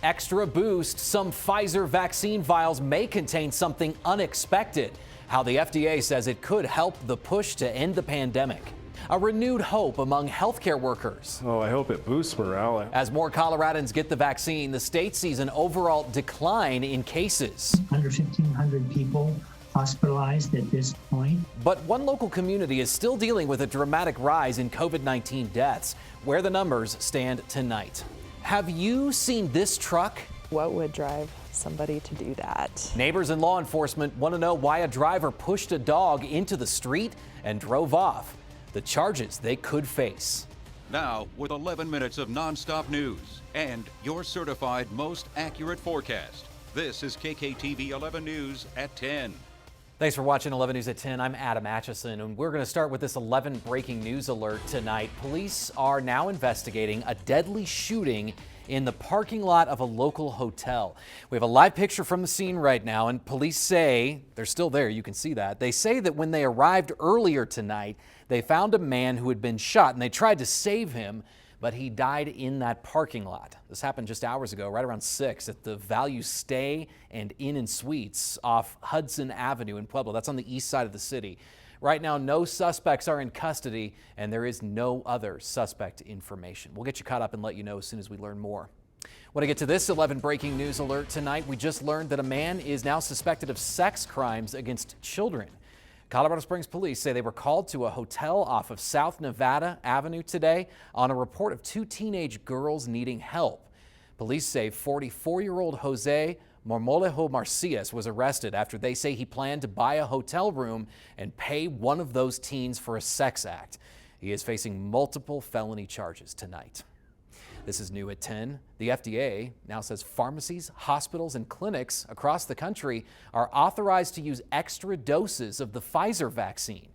Extra boost, some Pfizer vaccine vials may contain something unexpected. How the FDA says it could help the push to end the pandemic. A renewed hope among healthcare workers. Oh, I hope it boosts morale. As more Coloradans get the vaccine, the state sees an overall decline in cases. Under 1,500 people hospitalized at this point. But one local community is still dealing with a dramatic rise in COVID-19 deaths. Where the numbers stand tonight. Have you seen this truck? What would drive somebody to do that? Neighbors and law enforcement want to know why a driver pushed a dog into the street and drove off. The charges they could face. Now, with 11 minutes of nonstop news and your certified most accurate forecast, this is KKTV 11 News at 10. Thanks for watching 11 News at 10. I'm Adam Atchison, and we're going to start with this 11 breaking news alert tonight. Police are now investigating a deadly shooting in the parking lot of a local hotel. We have a live picture from the scene right now, and police say, they're still there, you can see that. They say that when they arrived earlier tonight, they found a man who had been shot, and they tried to save him, but he died in that parking lot. This happened just hours ago, right around 6 at the Value Stay and Inn and Suites off Hudson Avenue in Pueblo. That's on the east side of the city. Right now, no suspects are in custody, and there is no other suspect information. We'll get you caught up and let you know as soon as we learn more. Want to get to this 11 breaking news alert tonight. We just learned that a man is now suspected of sex crimes against children. Colorado Springs police say they were called to a hotel off of South Nevada Avenue today on a report of 2 teenage girls needing help. Police say 44-year-old Jose Marmolejo Marcias was arrested after they say he planned to buy a hotel room and pay one of those teens for a sex act. He is facing multiple felony charges tonight. This is new at 10. The FDA now says pharmacies, hospitals, and clinics across the country are authorized to use extra doses of the Pfizer vaccine.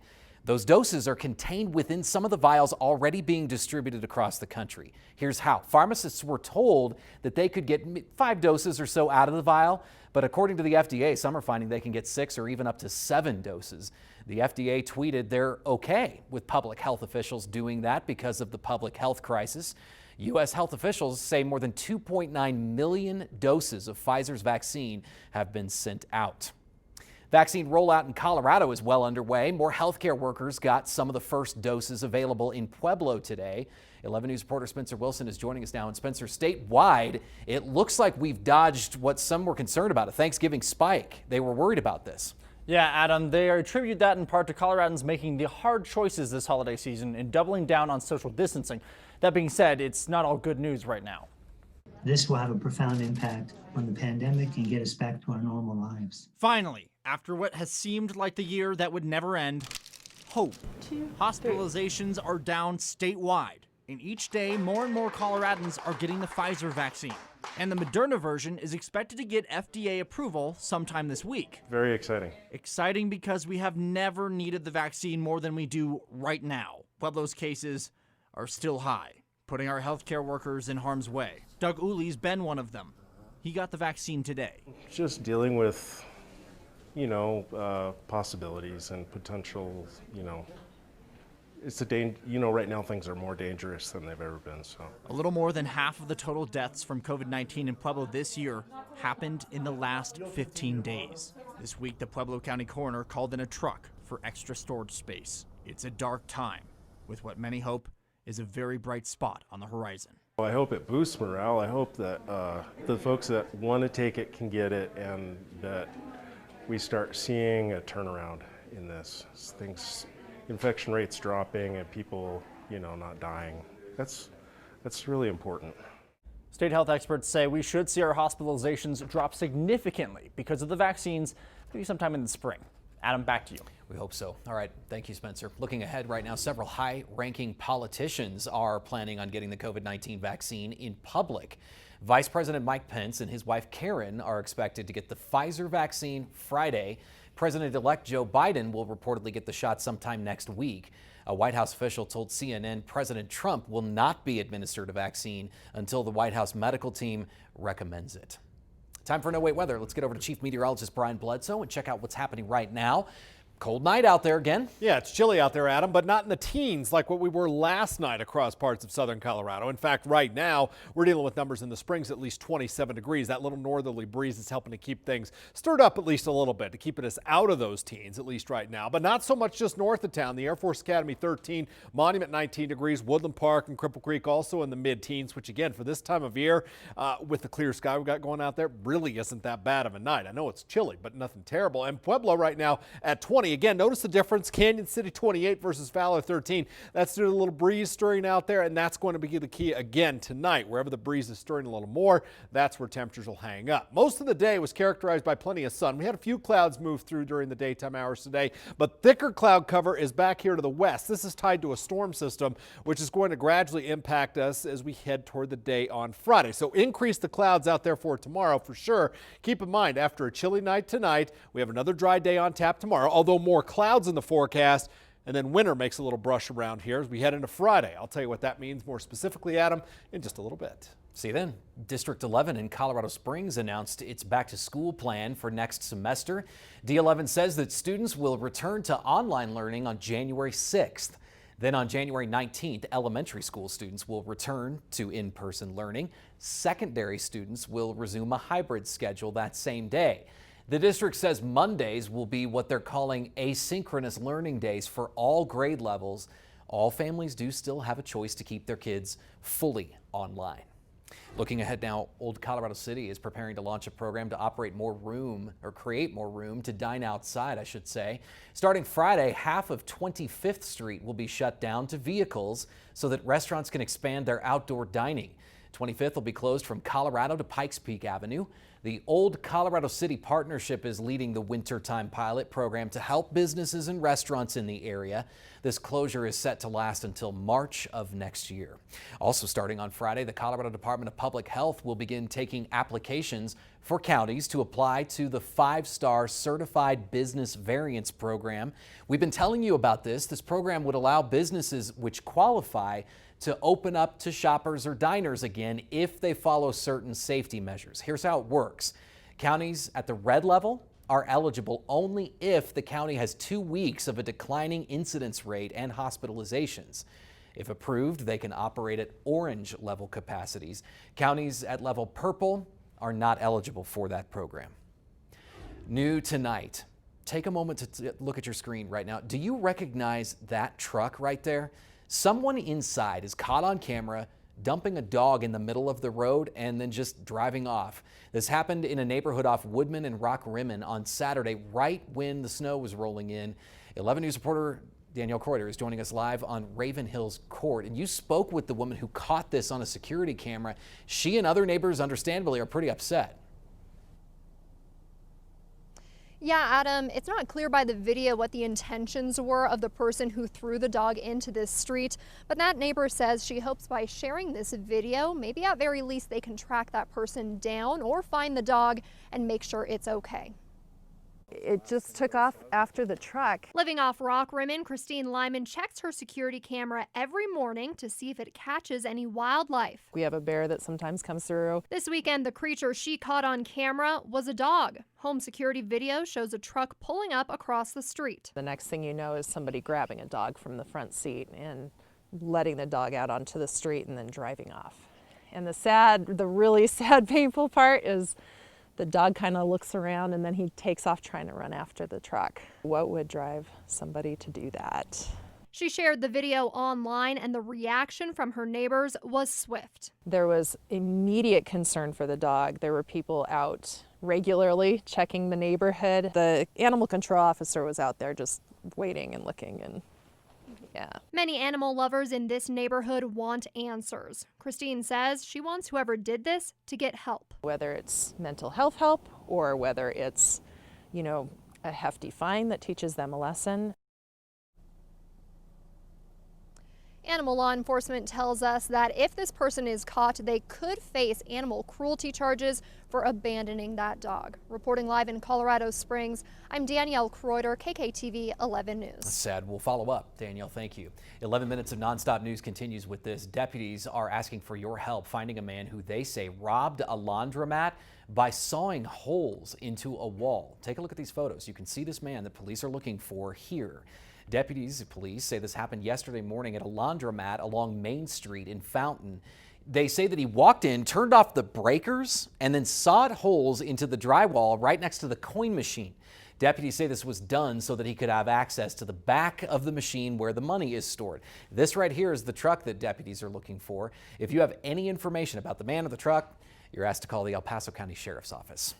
Those doses are contained within some of the vials already being distributed across the country. Here's how. Pharmacists were told that they could get 5 doses or so out of the vial, but according to the FDA, some are finding they can get 6 or even up to 7 doses. The FDA tweeted they're okay with public health officials doing that because of the public health crisis. U.S. health officials say more than 2.9 million doses of Pfizer's vaccine have been sent out. Vaccine rollout in Colorado is well underway. More healthcare workers got some of the first doses available in Pueblo today. 11 News reporter Spencer Wilson is joining us now. And Spencer, statewide, it looks like we've dodged what some were concerned about, a Thanksgiving spike. They were worried about this. Yeah, Adam, they attribute that in part to Coloradans making the hard choices this holiday season and doubling down on social distancing. That being said, it's not all good news right now. This will have a profound impact on the pandemic and get us back to our normal lives. Finally, after what has seemed like the year that would never end, hope. Hospitalizations are down statewide, and each day more and more Coloradans are getting the Pfizer vaccine. And the Moderna version is expected to get FDA approval sometime this week. Very exciting. Exciting because we have never needed the vaccine more than we do right now. Pueblo's cases are still high, putting our healthcare workers in harm's way. Doug Uli's been one of them. He got the vaccine today. Just dealing with, possibilities and potential, it's right now things are more dangerous than they've ever been. So a little more than half of the total deaths from COVID-19 in Pueblo this year happened in the last 15 days. This week, the Pueblo County coroner called in a truck for extra storage space. It's a dark time, with what many hope is a very bright spot on the horizon. I hope it boosts morale. I hope that the folks that want to take it can get it, and that we start seeing a turnaround in this. Things, infection rates dropping and people, not dying. That's really important. State health experts say we should see our hospitalizations drop significantly because of the vaccines, maybe sometime in the spring. Adam, back to you. We hope so. All right. Thank you, Spencer. Looking ahead right now, several high-ranking politicians are planning on getting the COVID-19 vaccine in public. Vice President Mike Pence and his wife Karen are expected to get the Pfizer vaccine Friday. President-elect Joe Biden will reportedly get the shot sometime next week. A White House official told CNN President Trump will not be administered a vaccine until the White House medical team recommends it. Time for No Wait Weather. Let's get over to Chief Meteorologist Brian Bledsoe and check out what's happening right now. Cold night out there again. Yeah, it's chilly out there, Adam, but not in the teens like what we were last night across parts of southern Colorado. In fact, right now, we're dealing with numbers in the Springs at least 27 degrees. That little northerly breeze is helping to keep things stirred up at least a little bit, to keep us out of those teens, at least right now. But not so much just north of town. The Air Force Academy 13, Monument 19 degrees, Woodland Park and Cripple Creek also in the mid-teens, which again, for this time of year, with the clear sky we got going out there, really isn't that bad of a night. I know it's chilly, but nothing terrible. And Pueblo right now at 20. Again, notice the difference. Canyon City 28 versus Fowler 13. That's due to a little breeze stirring out there, and that's going to be the key again tonight. Wherever the breeze is stirring a little more, that's where temperatures will hang up. Most of the day was characterized by plenty of sun. We had a few clouds move through during the daytime hours today, but thicker cloud cover is back here to the west. This is tied to a storm system, which is going to gradually impact us as we head toward the day on Friday. So increase the clouds out there for tomorrow for sure. Keep in mind, after a chilly night tonight, we have another dry day on tap tomorrow, although more clouds in the forecast, and then winter makes a little brush around here as we head into Friday. I'll tell you what that means more specifically, Adam, in just a little bit. See you then. District 11 in Colorado Springs announced its back to school plan for next semester. D11 says that students will return to online learning on January 6th. Then on January 19th, elementary school students will return to in-person learning. Secondary students will resume a hybrid schedule that same day. The district says Mondays will be what they're calling asynchronous learning days for all grade levels. All families do still have a choice to keep their kids fully online. Looking ahead now, Old Colorado City is preparing to launch a program to operate more room, or create more room to dine outside, I should say. Starting Friday, half of 25th Street will be shut down to vehicles so that restaurants can expand their outdoor dining. 25th will be closed from Colorado to Pikes Peak Avenue. The Old Colorado City Partnership is leading the wintertime pilot program to help businesses and restaurants in the area. This closure is set to last until March of next year. Also starting on Friday, the Colorado Department of Public Health will begin taking applications for counties to apply to the 5-star Certified Business Variance Program. We've been telling you about this. This program would allow businesses which qualify to open up to shoppers or diners again if they follow certain safety measures. Here's how it works. Counties at the red level are eligible only if the county has 2 weeks of a declining incidence rate and hospitalizations. If approved, they can operate at orange level capacities. Counties at level purple are not eligible for that program. New tonight. Take a moment to look at your screen right now. Do you recognize that truck right there? Someone inside is caught on camera dumping a dog in the middle of the road and then just driving off. This happened in a neighborhood off Woodman and Rock Rimmon on Saturday, right when the snow was rolling in. 11 News reporter Danielle Kreuter is joining us live on Raven Hills Court. And you spoke with the woman who caught this on a security camera. She and other neighbors, understandably, are pretty upset. Yeah, Adam, it's not clear by the video what the intentions were of the person who threw the dog into this street, but that neighbor says she hopes by sharing this video, maybe at very least they can track that person down or find the dog and make sure it's okay. It just took off after the truck. Living off Rock Rimmon, Christine Lyman checks her security camera every morning to see if it catches any wildlife. We have a bear that sometimes comes through. This weekend, the creature she caught on camera was a dog. Home security video shows a truck pulling up across the street. The next thing you know is somebody grabbing a dog from the front seat and letting the dog out onto the street and then driving off. And the really sad, painful part is the dog kind of looks around and then he takes off trying to run after the truck. What would drive somebody to do that? She shared the video online and the reaction from her neighbors was swift. There was immediate concern for the dog. There were people out regularly checking the neighborhood. The animal control officer was out there just waiting and looking, and yeah. Many animal lovers in this neighborhood want answers. Christine says she wants whoever did this to get help. Whether it's mental health help or whether it's, a hefty fine that teaches them a lesson. Animal law enforcement tells us that if this person is caught, they could face animal cruelty charges for abandoning that dog. Reporting live in Colorado Springs, I'm Danielle Kreuter, KKTV 11 News. That's sad. We'll follow up. Danielle, thank you. 11 minutes of nonstop news continues with this. Deputies are asking for your help finding a man who they say robbed a laundromat by sawing holes into a wall. Take a look at these photos. You can see this man that police are looking for here. Police say this happened yesterday morning at a laundromat along Main Street in Fountain. They say that he walked in, turned off the breakers, and then sawed holes into the drywall right next to the coin machine. Deputies say this was done so that he could have access to the back of the machine where the money is stored. This right here is the truck that deputies are looking for. If you have any information about the man or the truck, you're asked to call the El Paso County Sheriff's Office.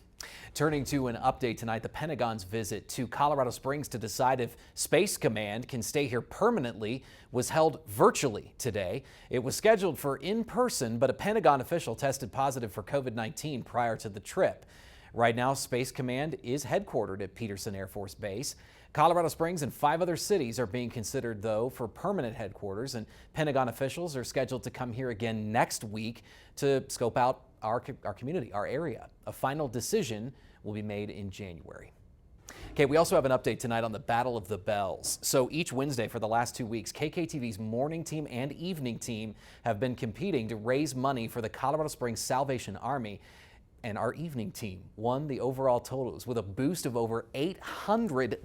Turning to an update tonight, the Pentagon's visit to Colorado Springs to decide if Space Command can stay here permanently was held virtually today. It was scheduled for in person, but a Pentagon official tested positive for COVID-19 prior to the trip. Right now, Space Command is headquartered at Peterson Air Force Base. Colorado Springs and 5 other cities are being considered, though, for permanent headquarters, and Pentagon officials are scheduled to come here again next week to scope out our community, our area. A final decision will be made in January. Okay, we also have an update tonight on the Battle of the Bells. So each Wednesday for the last 2 weeks, KKTV's morning team and evening team have been competing to raise money for the Colorado Springs Salvation Army. And our evening team won the overall totals with a boost of over $800.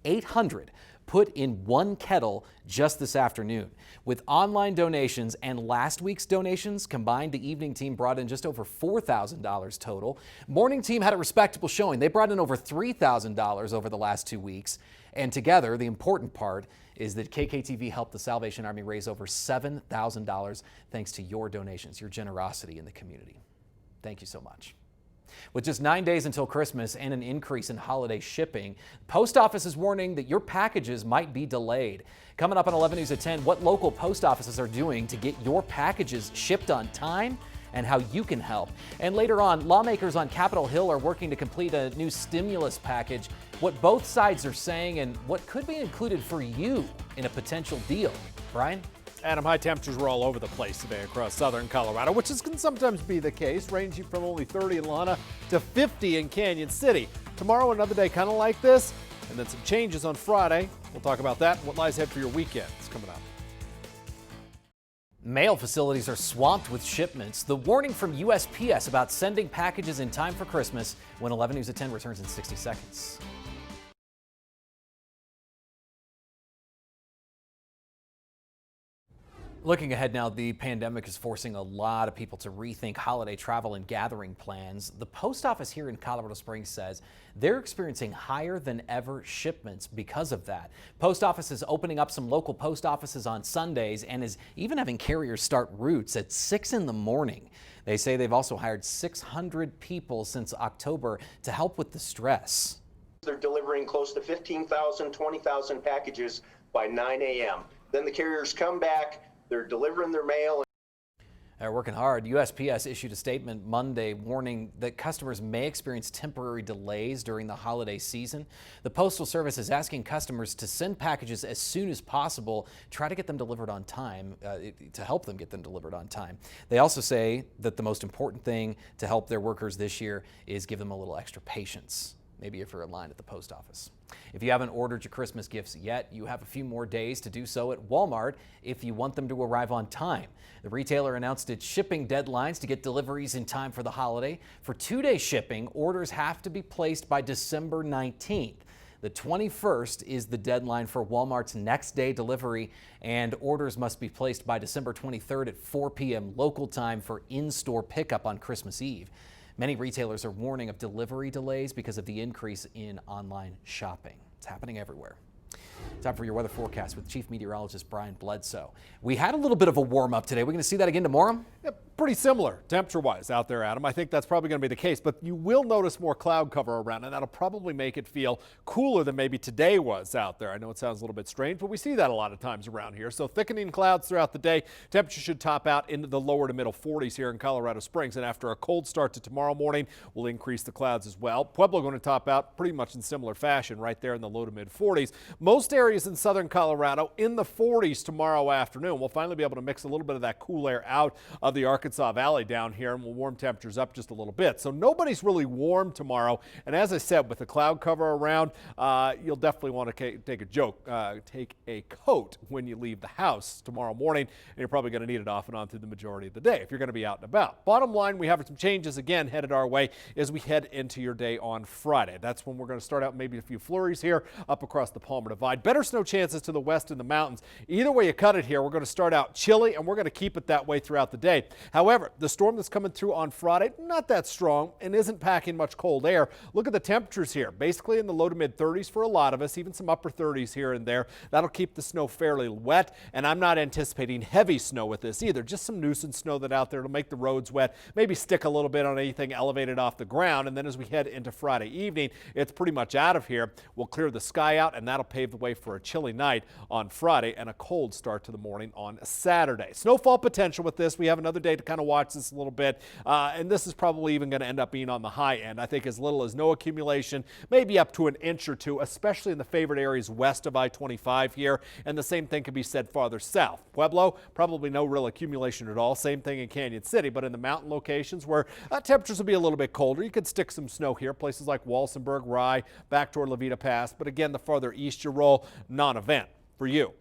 $800 put in one kettle just this afternoon. With online donations and last week's donations combined, the evening team brought in just over $4,000 total. Morning team had a respectable showing. They brought in over $3,000 over the last 2 weeks. And together, the important part is that KKTV helped the Salvation Army raise over $7,000 thanks to your donations, your generosity in the community. Thank you so much. With just 9 days until Christmas and an increase in holiday shipping, the post office is warning that your packages might be delayed. Coming up on 11 News at 10, what local post offices are doing to get your packages shipped on time and how you can help. And later on, lawmakers on Capitol Hill are working to complete a new stimulus package. What both sides are saying and what could be included for you in a potential deal. Brian? Adam, high temperatures were all over the place today across southern Colorado, which can sometimes be the case, ranging from only 30 in Lana to 50 in Canyon City. Tomorrow, another day kind of like this, and then some changes on Friday. We'll talk about that and what lies ahead for your weekend. It's coming up. Mail facilities are swamped with shipments. The warning from USPS about sending packages in time for Christmas when 11 News at 10 returns in 60 seconds. Looking ahead now, the pandemic is forcing a lot of people to rethink holiday travel and gathering plans. The post office here in Colorado Springs says they're experiencing higher than ever shipments because of that. Post office is opening up some local post offices on Sundays and is even having carriers start routes at 6 in the morning. They say they've also hired 600 people since October to help with the stress. They're delivering close to 15,000, 20,000 packages by 9 a.m. Then the carriers come back. They're delivering their mail. They're working hard. USPS issued a statement Monday warning that customers may experience temporary delays during the holiday season. The Postal Service is asking customers to send packages as soon as possible, try to get them delivered on time, to help them get them delivered on time. They also say that the most important thing to help their workers this year is give them a little extra patience. Maybe if you're in line at the post office. If you haven't ordered your Christmas gifts yet, you have a few more days to do so at Walmart if you want them to arrive on time. The retailer announced its shipping deadlines to get deliveries in time for the holiday. For 2-day shipping, orders have to be placed by December 19th. The 21st is the deadline for Walmart's next day delivery, and orders must be placed by December 23rd at 4 p.m. local time for in-store pickup on Christmas Eve. Many retailers are warning of delivery delays because of the increase in online shopping. It's happening everywhere. Time for your weather forecast with Chief Meteorologist Brian Bledsoe. We had a little bit of a warm up today. We're going to see that again tomorrow? Yep. pretty similar temperature-wise out there, Adam. I think that's probably going to be the case, but you will notice more cloud cover around, and that'll probably make it feel cooler than maybe today was out there. I know it sounds a little bit strange, but we see that a lot of times around here. So thickening clouds throughout the day. Temperature should top out into the lower to middle 40s here in Colorado Springs, and after a cold start to tomorrow morning, we'll increase the clouds as well. Pueblo going to top out pretty much in similar fashion right there in the low to mid 40s. Most areas in southern Colorado in the 40s tomorrow afternoon. We'll finally be able to mix a little bit of that cool air out of the Arkansas Valley down here, and we'll warm temperatures up just a little bit. So nobody's really warm tomorrow. And as I said, with the cloud cover around, you'll definitely want to take a coat when you leave the house tomorrow morning, and you're probably going to need it off and on through the majority of the day if you're going to be out and about. Bottom line, we have some changes again headed our way as we head into your day on Friday. That's when we're going to start out maybe a few flurries here up across the Palmer Divide. Better snow chances to the west in the mountains. Either way you cut it here, we're going to start out chilly, and we're going to keep it that way throughout the day. However, the storm that's coming through on Friday, not that strong and isn't packing much cold air. Look at the temperatures here, basically in the low to mid 30s for a lot of us, even some upper 30s here and there. That'll keep the snow fairly wet, and I'm not anticipating heavy snow with this either. Just some nuisance snow that out there to make the roads wet, maybe stick a little bit on anything elevated off the ground, and then as we head into Friday evening, it's pretty much out of here. We'll clear the sky out, and that'll pave the way for a chilly night on Friday and a cold start to the morning on Saturday. Snowfall potential with this. We have another day to kind of watch this a little bit, and this is probably even going to end up being on the high end. I think as little as no accumulation, maybe up to an inch or two, especially in the favored areas west of I-25 here, and the same thing can be said farther south. Pueblo, probably no real accumulation at all. Same thing in Canyon City, but in the mountain locations where temperatures will be a little bit colder, you could stick some snow here, places like Walsenburg, Rye, back toward Levita Pass, but again, the farther east you roll, non-event for you.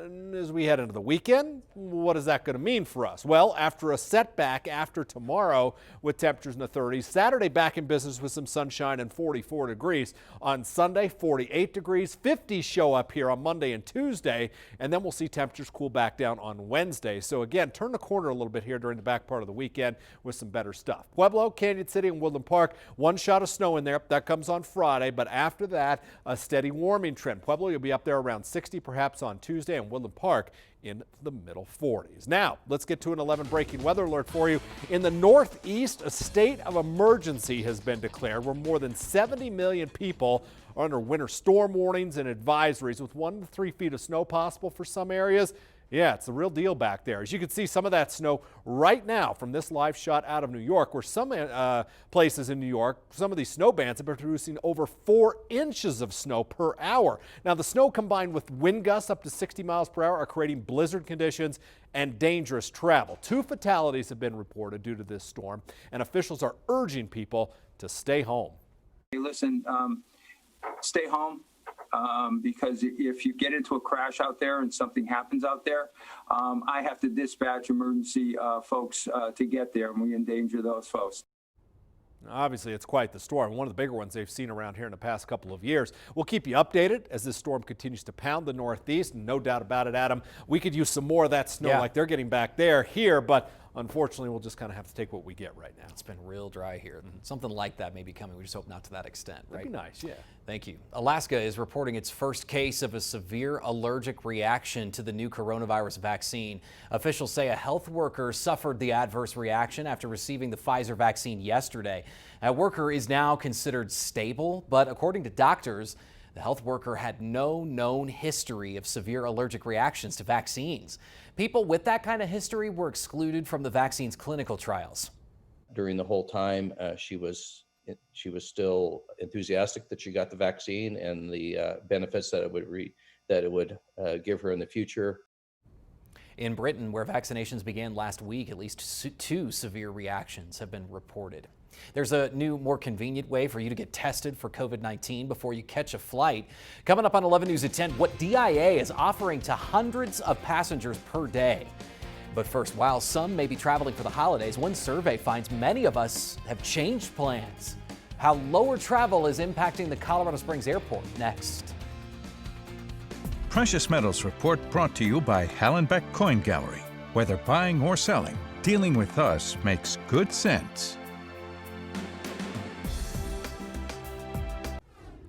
And as we head into the weekend, what is that going to mean for us? Well, after a setback after tomorrow with temperatures in the 30s, Saturday back in business with some sunshine and 44 degrees. On Sunday, 48 degrees, 50 show up here on Monday and Tuesday, and then we'll see temperatures cool back down on Wednesday. So again, turn the corner a little bit here during the back part of the weekend with some better stuff. Pueblo, Canyon City, and Woodland Park, one shot of snow in there. That comes on Friday, but after that, a steady warming trend. Pueblo, you'll be up there around 60 perhaps on Tuesday, and Woodland Park in the middle 40s. Now, let's get to an 11 breaking weather alert for you. In the Northeast, a state of emergency has been declared where more than 70 million people are under winter storm warnings and advisories with 1 to 3 feet of snow possible for some areas. Yeah, it's the real deal back there. As you can see, some of that snow right now from this live shot out of New York, where some places in New York, some of these snow bands have been producing over 4 inches of snow per hour. Now, the snow combined with wind gusts up to 60 miles per hour are creating blizzard conditions and dangerous travel. 2 fatalities have been reported due to this storm, and officials are urging people to stay home. Hey, listen, stay home. Because if you get into a crash out there and something happens out there, I have to dispatch emergency folks to get there, and we endanger those folks. Obviously, it's quite the storm, one of the bigger ones they've seen around here in the past couple of years. We'll keep you updated as this storm continues to pound the Northeast, and no doubt about it, Adam, we could use some more of that snow like they're getting back there here, but unfortunately, we'll just kind of have to take what we get right now. It's been real dry here. Something like that may be coming. We just hope not to that extent, right? That'd be nice, yeah. Thank you. Alaska is reporting its first case of a severe allergic reaction to the new coronavirus vaccine. Officials say a health worker suffered the adverse reaction after receiving the Pfizer vaccine yesterday. That worker is now considered stable, but according to doctors, the health worker had no known history of severe allergic reactions to vaccines. People with that kind of history were excluded from the vaccine's clinical trials. During the whole time, she was still enthusiastic that she got the vaccine and the benefits that it would give her in the future. In Britain, where vaccinations began last week, at least 2 severe reactions have been reported. There's a new, more convenient way for you to get tested for COVID-19 before you catch a flight. Coming up on 11 News at 10, what DIA is offering to hundreds of passengers per day. But first, while some may be traveling for the holidays, one survey finds many of us have changed plans. How lower travel is impacting the Colorado Springs airport. Next. Precious Metals Report brought to you by Hallenbeck Coin Gallery. Whether buying or selling, dealing with us makes good sense.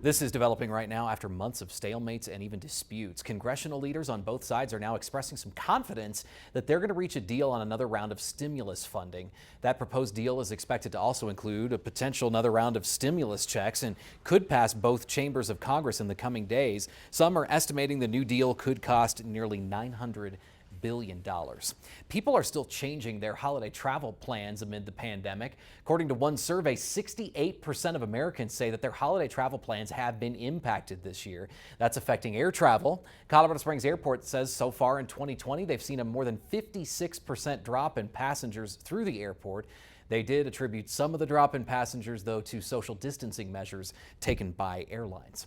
This is developing right now after months of stalemates and even disputes. Congressional leaders on both sides are now expressing some confidence that they're going to reach a deal on another round of stimulus funding. That proposed deal is expected to also include a potential another round of stimulus checks and could pass both chambers of Congress in the coming days. Some are estimating the new deal could cost nearly $900 billion. People are still changing their holiday travel plans amid the pandemic. According to one survey, 68% of Americans say that their holiday travel plans have been impacted this year. That's affecting air travel. Colorado Springs Airport says so far in 2020, they've seen a more than 56% drop in passengers through the airport. They did attribute some of the drop in passengers, though, to social distancing measures taken by airlines.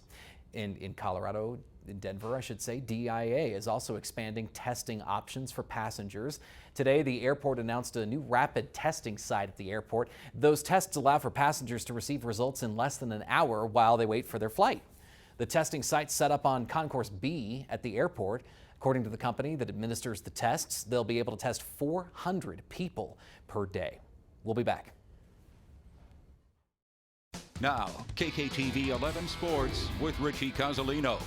In Colorado, in Denver, I should say, DIA is also expanding testing options for passengers. Today, the airport announced a new rapid testing site at the airport. Those tests allow for passengers to receive results in less than an hour while they wait for their flight. The testing site's set up on Concourse B at the airport. According to the company that administers the tests, they'll be able to test 400 people per day. We'll be back. Now, KKTV 11 Sports with Richie Cozzolino.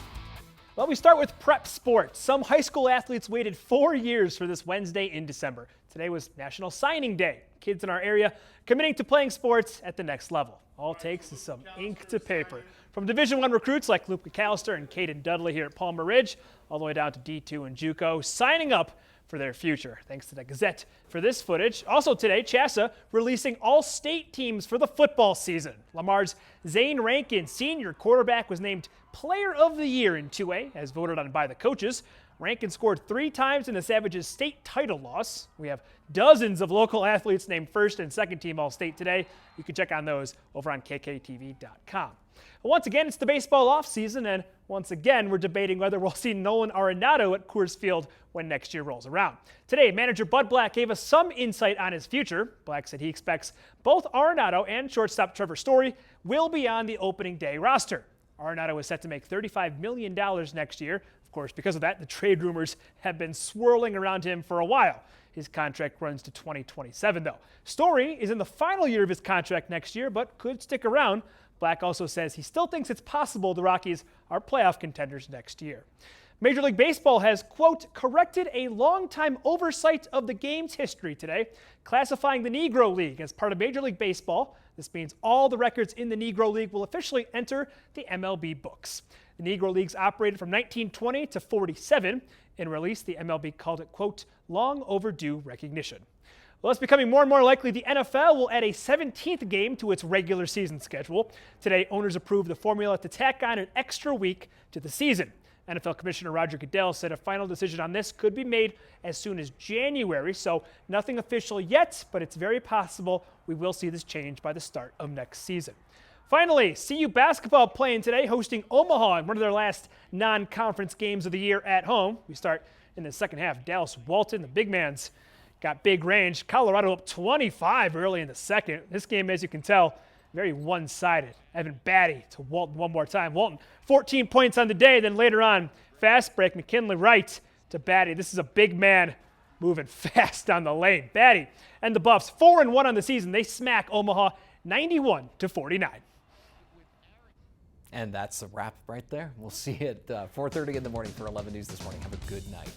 Well, we start with prep sports. Some high school athletes waited 4 years for this Wednesday in December. Today was National Signing Day. Kids in our area committing to playing sports at the next level. All it takes is some ink to paper. From Division I recruits like Luke McAllister and Caden Dudley here at Palmer Ridge, all the way down to D2 and JUCO, signing up for their future. Thanks to the Gazette for this footage. Also today, CHSAA releasing all state teams for the football season. Lamar's Zane Rankin, senior quarterback, was named Player of the Year in 2A, as voted on by the coaches. Rankin scored 3 times in the Savages' state title loss. We have dozens of local athletes named first and second team All-State today. You can check on those over on KKTV.com. Once again, it's the baseball offseason, and once again, we're debating whether we'll see Nolan Arenado at Coors Field when next year rolls around. Today, manager Bud Black gave us some insight on his future. Black said he expects both Arenado and shortstop Trevor Story will be on the opening day roster. Arenado is set to make $35 million next year. Of course, because of that, the trade rumors have been swirling around him for a while. His contract runs to 2027, though. Story is in the final year of his contract next year, but could stick around. Black also says he still thinks it's possible the Rockies are playoff contenders next year. Major League Baseball has, quote, corrected a long-time oversight of the game's history today, classifying the Negro League as part of Major League Baseball. This means all the records in the Negro League will officially enter the MLB books. The Negro Leagues operated from 1920 to 47. In release, the MLB called it, quote, long overdue recognition. Well, it's becoming more and more likely the NFL will add a 17th game to its regular season schedule. Today, owners approved the formula to tack on an extra week to the season. NFL Commissioner Roger Goodell said a final decision on this could be made as soon as January, so nothing official yet, but it's very possible we will see this change by the start of next season. Finally, CU basketball playing today, hosting Omaha in one of their last non-conference games of the year at home. We start in the second half. Dallas Walton, the big man's got big range. Colorado up 25 early in the second. This game, as you can tell, very one-sided. Evan Batty to Walton one more time. Walton, 14 points on the day. Then later on, fast break, McKinley right to Batty. This is a big man moving fast down the lane. Batty and the Buffs, 4-1 on the season. They smack Omaha 91-49. And that's a wrap right there. We'll see you at 4:30 in the morning for 11 News This Morning. Have a good night.